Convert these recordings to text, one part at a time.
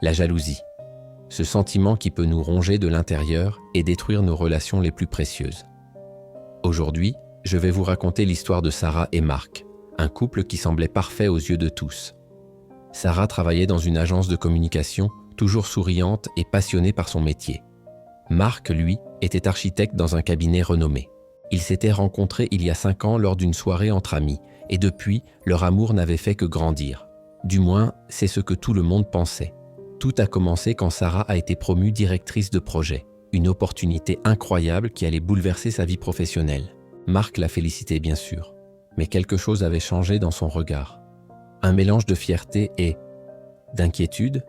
La jalousie. Ce sentiment qui peut nous ronger de l'intérieur et détruire nos relations les plus précieuses. Aujourd'hui, je vais vous raconter l'histoire de Sarah et Marc, un couple qui semblait parfait aux yeux de tous. Sarah travaillait dans une agence de communication, toujours souriante et passionnée par son métier. Marc, lui, était architecte dans un cabinet renommé. Ils s'étaient rencontrés il y a 5 ans lors d'une soirée entre amis, et depuis, leur amour n'avait fait que grandir. Du moins, c'est ce que tout le monde pensait. Tout a commencé quand Sarah a été promue directrice de projet, une opportunité incroyable qui allait bouleverser sa vie professionnelle. Marc la félicitait bien sûr, mais quelque chose avait changé dans son regard. Un mélange de fierté et d'inquiétude.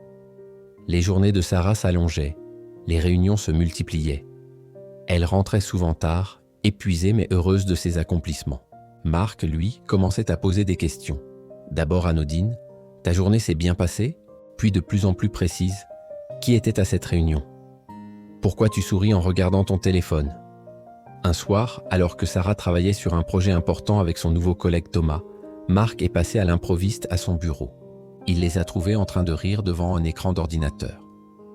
Les journées de Sarah s'allongeaient, les réunions se multipliaient. Elle rentrait souvent tard, épuisée mais heureuse de ses accomplissements. Marc, lui, commençait à poser des questions. D'abord anodines, « Ta journée s'est bien passée ?» Puis de plus en plus précise, « Qui était à cette réunion ? Pourquoi tu souris en regardant ton téléphone ?» Un soir, alors que Sarah travaillait sur un projet important avec son nouveau collègue Thomas, Marc est passé à l'improviste à son bureau. Il les a trouvés en train de rire devant un écran d'ordinateur.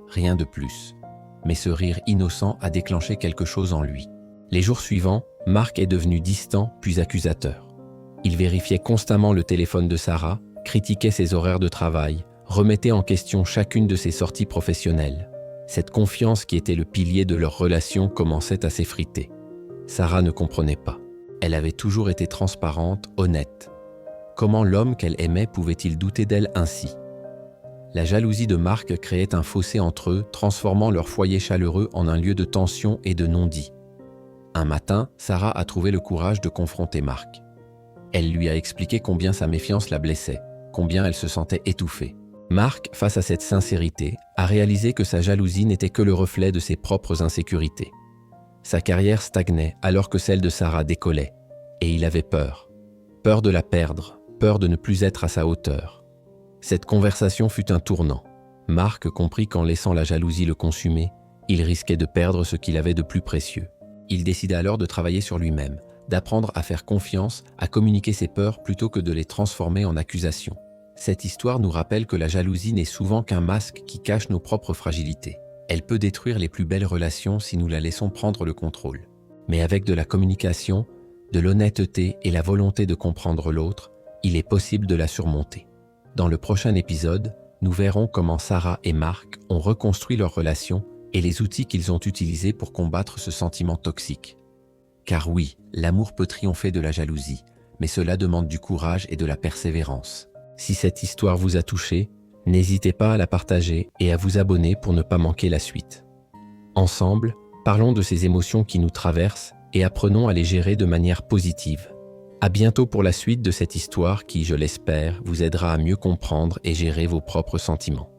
Rien de plus. Mais ce rire innocent a déclenché quelque chose en lui. Les jours suivants, Marc est devenu distant puis accusateur. Il vérifiait constamment le téléphone de Sarah, critiquait ses horaires de travail, remettait en question chacune de ses sorties professionnelles. Cette confiance qui était le pilier de leur relation commençait à s'effriter. Sarah ne comprenait pas. Elle avait toujours été transparente, honnête. Comment l'homme qu'elle aimait pouvait-il douter d'elle ainsi ? La jalousie de Marc créait un fossé entre eux, transformant leur foyer chaleureux en un lieu de tension et de non-dit. Un matin, Sarah a trouvé le courage de confronter Marc. Elle lui a expliqué combien sa méfiance la blessait, combien elle se sentait étouffée. Marc, face à cette sincérité, a réalisé que sa jalousie n'était que le reflet de ses propres insécurités. Sa carrière stagnait alors que celle de Sarah décollait, et il avait peur. Peur de la perdre, peur de ne plus être à sa hauteur. Cette conversation fut un tournant. Marc comprit qu'en laissant la jalousie le consumer, il risquait de perdre ce qu'il avait de plus précieux. Il décida alors de travailler sur lui-même, d'apprendre à faire confiance, à communiquer ses peurs plutôt que de les transformer en accusations. Cette histoire nous rappelle que la jalousie n'est souvent qu'un masque qui cache nos propres fragilités. Elle peut détruire les plus belles relations si nous la laissons prendre le contrôle. Mais avec de la communication, de l'honnêteté et la volonté de comprendre l'autre, il est possible de la surmonter. Dans le prochain épisode, nous verrons comment Sarah et Marc ont reconstruit leur relation et les outils qu'ils ont utilisés pour combattre ce sentiment toxique. Car oui, l'amour peut triompher de la jalousie, mais cela demande du courage et de la persévérance. Si cette histoire vous a touché, n'hésitez pas à la partager et à vous abonner pour ne pas manquer la suite. Ensemble, parlons de ces émotions qui nous traversent et apprenons à les gérer de manière positive. À bientôt pour la suite de cette histoire qui, je l'espère, vous aidera à mieux comprendre et gérer vos propres sentiments.